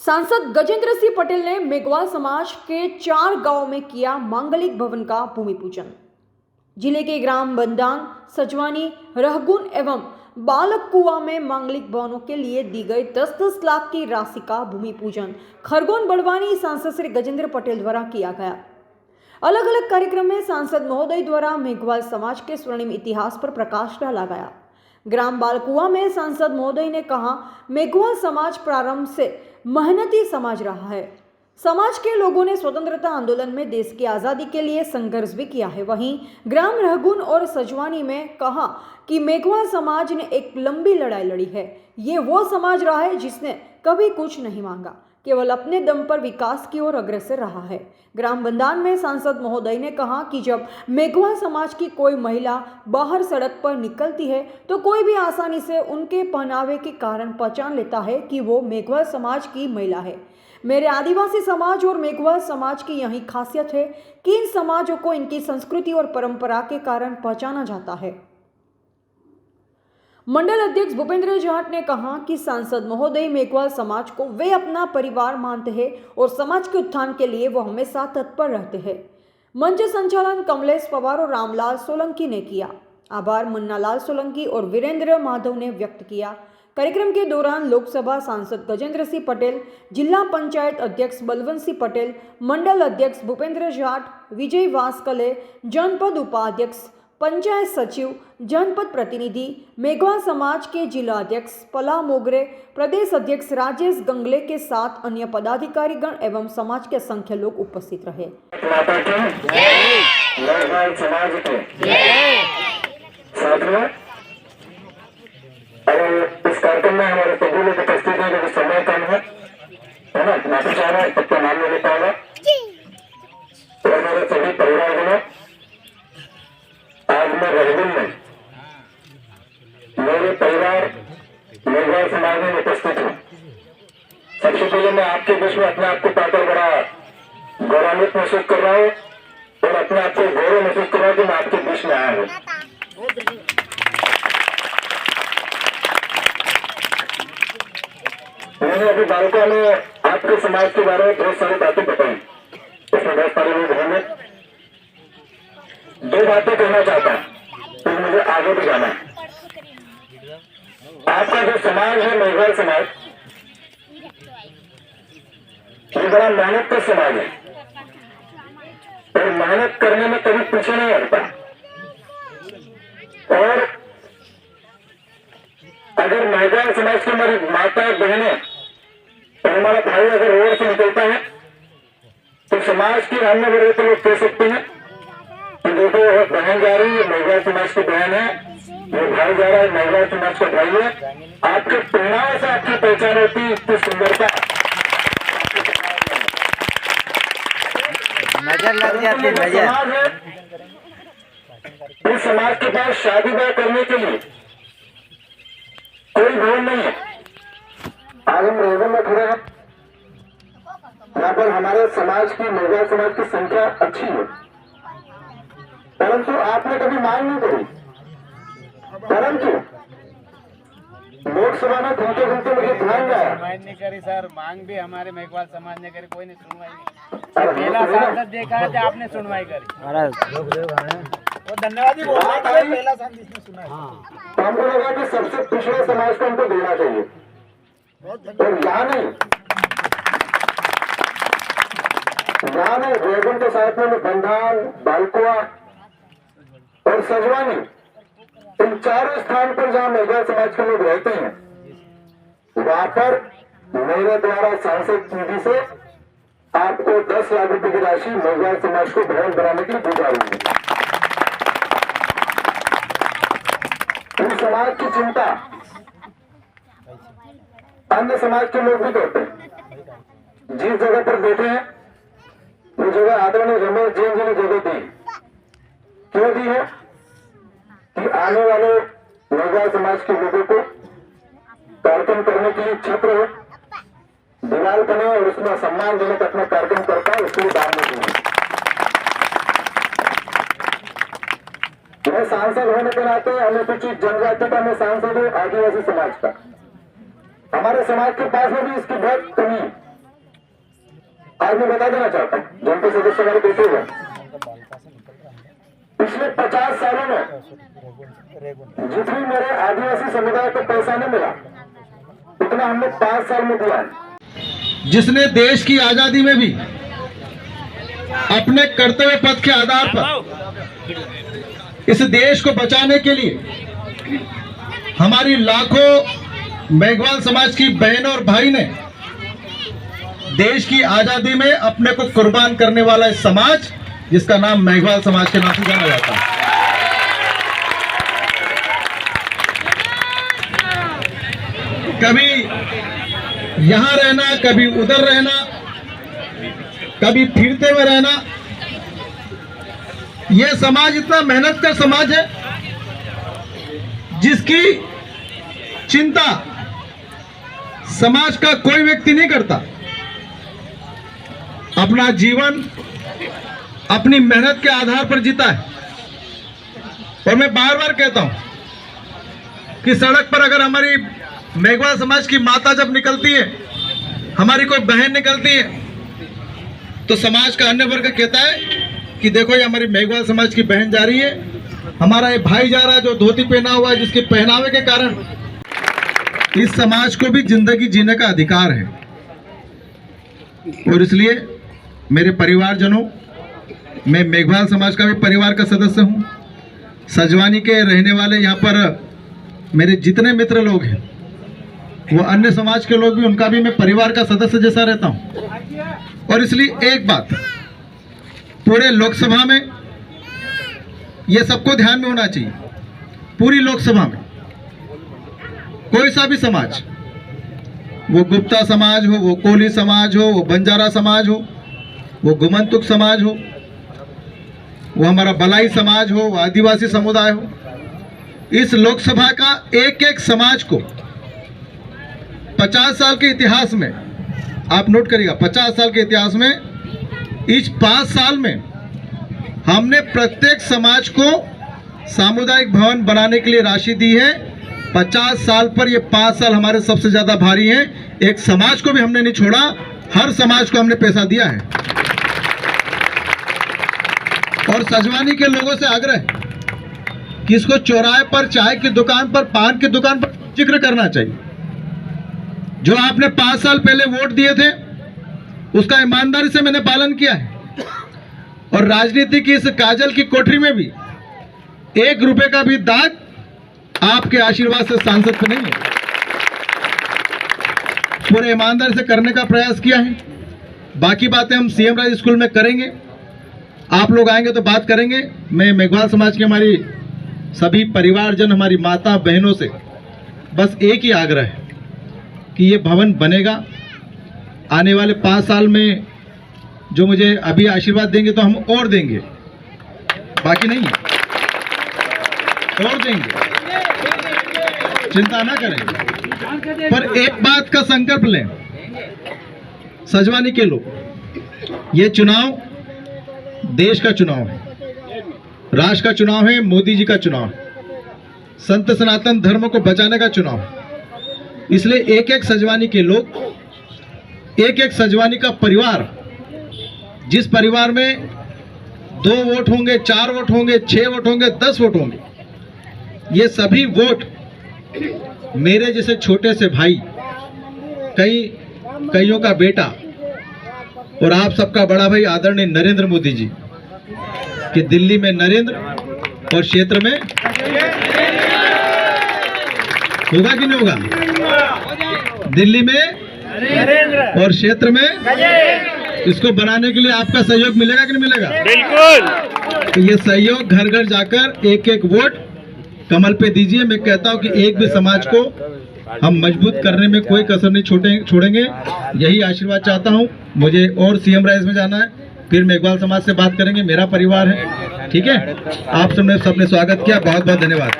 सांसद गजेंद्र सिंह पटेल ने मेघवाल समाज के 4 गांवों में किया मांगलिक भवन का भूमि पूजन। जिले के ग्राम बंदान, सजवानी, रहगुन एवं बालकुआ में मांगलिक भवनों के लिए दी गई 10-10 लाख की राशि का भूमि पूजन खरगोन बड़वानी सांसद श्री गजेंद्र पटेल द्वारा किया गया। अलग अलग कार्यक्रम में सांसद महोदय द्वारा मेघवाल समाज के स्वर्णिम इतिहास पर प्रकाश डाला गया। ग्राम बालकुआ में सांसद महोदय ने कहा, मेघवाल समाज प्रारंभ से मेहनती समाज रहा है। समाज के लोगों ने स्वतंत्रता आंदोलन में देश की आज़ादी के लिए संघर्ष भी किया है। वहीं ग्राम रहगुन और सजवानी में कहा कि मेघवाल समाज ने एक लंबी लड़ाई लड़ी है। ये वो समाज रहा है जिसने कभी कुछ नहीं मांगा, केवल अपने दम पर विकास की ओर अग्रसर रहा है। ग्राम बंदान में सांसद महोदय ने कहा कि जब मेघवाल समाज की कोई महिला बाहर सड़क पर निकलती है तो कोई भी आसानी से उनके पहनावे के कारण पहचान लेता है कि वो मेघवाल समाज की महिला है। मेरे आदिवासी समाज और मेघवाल समाज की यही खासियत है कि इन समाजों को इनकी संस्कृति और परंपरा के कारण पहचाना जाता है। मंडल अध्यक्ष भूपेंद्र जाट ने कहा कि सांसद महोदय मेघवाल समाज को वे अपना परिवार मानते हैं और समाज के उत्थान के लिए वो हमेशा तत्पर रहते हैं। मंच संचालन कमलेश पवार और रामलाल सोलंकी ने किया। आभार मुन्नालाल सोलंकी और वीरेंद्र माधव ने व्यक्त किया। कार्यक्रम के दौरान लोकसभा सांसद गजेंद्र सिंह पटेल, जिला पंचायत अध्यक्ष बलवंत सिंह पटेल, मंडल अध्यक्ष भूपेंद्र जाट, विजय वासकले, जनपद उपाध्यक्ष, पंचायत सचिव, जनपद प्रतिनिधि, मेघवाल समाज के जिला अध्यक्ष पला मोगरे, प्रदेश अध्यक्ष राजेश गंगले के साथ अन्य पदाधिकारीगण एवं समाज के असंख्य लोग उपस्थित रहे। इस कार्यक्रम में हमारे सभी लोग उपस्थित हैं, जो समय कम है ना, माफी चाह रहा है, सबका नाम नहीं ले पाएगा। तो हमारे सभी परिवारजनों, आज मैं रहगुन में मेरे परिवार मेघवाल समाज में उपस्थित हूँ। सबसे पहले मैं आपके बीच में अपने आप को पाकर बड़ा गौरवान्वित महसूस कर रहा हूँ और अपने आप को गौरव महसूस कर रहा हूँ कि मैं आपके बीच में आया हूँ। मैंने अभी बालका में आपके समाज के बारे में बहुत सारी बातें बताई। इसमें बहुत सारे लोग होंगे। 2 बातें कहना चाहता हूँ, तो मुझे आगे भी जाना है। आपका जो समाज है मेघवाल समाज, ये बड़ा मेहनत का समाज है और मेहनत करने में कभी पीछे नहीं हटता। और अगर मेघवाल समाज की हमारी माता बहनें और हमारा भाई अगर रोड से निकलता है तो समाज की अन्य वर्ग के लोग कह सकते हैं कि देखो बहन जा रही है, मेघवाल समाज की बहन है, वो भाई जा रहा है, मेघवाल समाज का भाई है। आपके पहनावे से आपकी पहचान होती है, इतनी सुंदरता नजर लग जाती है। समाज है, इस समाज के पास शादी ब्याह करने के लिए कोई भवन नहीं है। आज हम रेगन में खड़े हैं, यहाँ पर हमारे समाज की, मेघवाल समाज की संख्या अच्छी है, परंतु आपने कभी मांग नहीं करी। परंतु लोकसभा में घूमते घूमते मुझे ध्यान गया, मांग नहीं करी सर, मांग भी हमारे मेघवाल समाज ने करी, कोई नहीं सुनवाई नहीं। पहला सांसद देखा है तो आपने सुनवाई करी। वो धन्यवाद ही बोला है, पहला सांसद जिसने सुना है। तो हमको लगा कि सबसे पिछड़े समाज को हमको देना चाहिए, और यहाँ नहीं रेगन के साथ में बंधान, बालकुआ और सजवानी, इन 4 स्थान पर जहाँ मेघवाल समाज के लोग रहते हैं, वहां पर मेरे द्वारा सांसद निधि से आपको 10 लाख रुपए की राशि मेघवाल समाज को भवन बनाने के लिए दी जा रही है। इन समाज की चिंता अन्य समाज के लोग भी करते हैं। जिस जगह पर बैठे हैं वो जगह आदरणीय रमेश जैन जी ने जगह दी। क्यों दी है? कि आने वाले मेघवाल समाज के लोगों को कार्यक्रम करने के लिए छत्र हो, दीवार बने और उसमें सम्मानजनक अपना कार्यक्रम करता है, उसके लिए दान नहीं देंगे। मैं सांसद होने के नाते अनुसूचित जनजाति का मैं सांसद हूँ, आदिवासी समाज का। हमारे समाज के पास में भी इसकी बहुत कमी है। आज मैं बता देना चाहता हूँ जनपद सदस्य हमारे बैठे हुए हैं, पिछले 50 सालों में जितनी मेरे आदिवासी समुदाय को पैसा नहीं मिला उतना हमने 5 साल में दिया है। जिसने देश की आजादी में भी अपने कर्तव्य पथ के आधार पर इस देश को बचाने के लिए हमारी लाखों मेघवाल समाज की बहनों और भाई ने देश की आजादी में अपने को कुर्बान करने वाला इस समाज जिसका नाम मेघवाल समाज के नाम से जाना जाता है। कभी यहां रहना, कभी उधर रहना, कभी फिरते हुए रहना, यह समाज इतना मेहनत का समाज है जिसकी चिंता समाज का कोई व्यक्ति नहीं करता। अपना जीवन अपनी मेहनत के आधार पर जीता है। और मैं बार बार कहता हूं कि सड़क पर अगर हमारी मेघवाल समाज की माता जब निकलती है, हमारी कोई बहन निकलती है, तो समाज का अन्य वर्ग कहता है कि देखो ये हमारी मेघवाल समाज की बहन जा रही है, हमारा ये भाई जा रहा है जो धोती पहना हुआ है, जिसके पहनावे के कारण इस समाज को भी जिंदगी जीने का अधिकार है। और इसलिए मेरे परिवारजनों, मैं मेघवाल समाज का भी परिवार का सदस्य हूं। सजवानी के रहने वाले यहाँ पर मेरे जितने मित्र लोग हैं, वो अन्य समाज के लोग भी, उनका भी मैं परिवार का सदस्य जैसा रहता हूं। और इसलिए एक बात पूरे लोकसभा में ये सबको ध्यान में होना चाहिए, पूरी लोकसभा में कोई सा भी समाज, वो गुप्ता समाज हो, वो कोली समाज हो, वो बंजारा समाज हो, वो गुमंतुक समाज हो, वो हमारा बलाई समाज हो, वो आदिवासी समुदाय हो, इस लोकसभा का एक एक समाज को 50 साल के इतिहास में, आप नोट करिएगा, 50 साल के इतिहास में इस 5 साल में हमने प्रत्येक समाज को सामुदायिक भवन बनाने के लिए राशि दी है। 50 साल पर ये 5 साल हमारे सबसे ज्यादा भारी हैं। एक समाज को भी हमने नहीं छोड़ा, हर समाज को हमने पैसा दिया है। और सजवानी के लोगों से आग्रह कि इसको चौराहे पर, चाय की दुकान पर, पान की दुकान पर जिक्र करना चाहिए। जो आपने 5 साल पहले वोट दिए थे उसका ईमानदारी से मैंने पालन किया है। और राजनीति की इस काजल की कोठरी में भी 1 रुपए का भी दाग आपके आशीर्वाद से सांसद पे नहीं है। पूरे ईमानदारी से करने का प्रयास किया है। बाकी बातें हम सीएम राज स्कूल में करेंगे, आप लोग आएंगे तो बात करेंगे। मैं मेघवाल समाज के हमारी सभी परिवारजन, हमारी माता बहनों से बस एक ही आग्रह है कि ये भवन बनेगा। आने वाले 5 साल में जो मुझे अभी आशीर्वाद देंगे तो हम और देंगे, बाकी नहीं, और देंगे, चिंता ना करें। पर एक बात का संकल्प लें, सजवानी के लोग, ये चुनाव देश का चुनाव है, राष्ट्र का चुनाव है, मोदी जी का चुनाव है, संत सनातन धर्म को बचाने का चुनाव है। इसलिए एक एक सजवानी के लोग, एक एक सजवानी का परिवार, जिस परिवार में 2 वोट होंगे, 4 वोट होंगे, 6 वोट होंगे, 10 वोट होंगे, ये सभी वोट मेरे जैसे छोटे से भाई, कईयों का बेटा और आप सबका बड़ा भाई आदरणीय नरेंद्र मोदी जी, कि दिल्ली में नरेंद्र और क्षेत्र में होगा कि नहीं होगा, दिल्ली में और क्षेत्र में, इसको बनाने के लिए आपका सहयोग मिलेगा कि नहीं मिलेगा? बिल्कुल। तो ये सहयोग घर घर जाकर एक एक वोट कमल पे दीजिए। मैं कहता हूं कि एक भी समाज को हम मजबूत करने में कोई कसर नहीं छोड़ेंगे। यही आशीर्वाद चाहता हूं। मुझे और सीएम राइज में जाना है, फिर मेघवाल समाज से बात करेंगे, मेरा परिवार है, ठीक है। आप सबने स्वागत किया, बहुत बहुत धन्यवाद।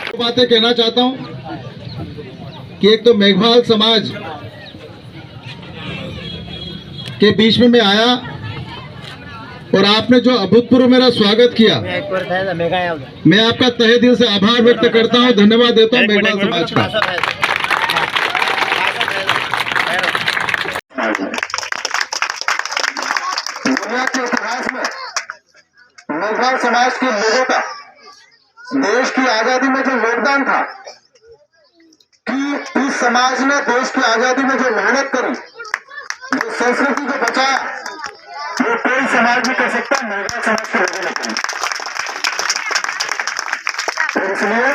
दो बातें कहना चाहता हूं कि एक तो मेघवाल समाज के बीच में मैं आया और आपने जो अभूतपूर्व मेरा स्वागत किया, मैं आपका तहे दिल से आभार व्यक्त करता हूं, धन्यवाद देता हूं मेघवाल समाज का। मेघवाल समाज के लोगों का देश की आजादी में जो योगदान था, कि इस समाज ने देश की आजादी में जो मेहनत करी, जो संस्कृति को बचाया, वो कोई समाज नहीं कर सकता, मेघवाल समाज के लोगों ने करी। और इसलिए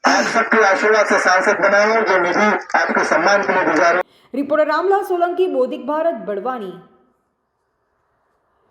आप सबके आशीर्वाद से सांसद बनाए, जो निधि आपके सम्मान के लिए गुजारे। रिपोर्टर रामलाल सोलंकी, बौद्धिक भारत, बड़वानी।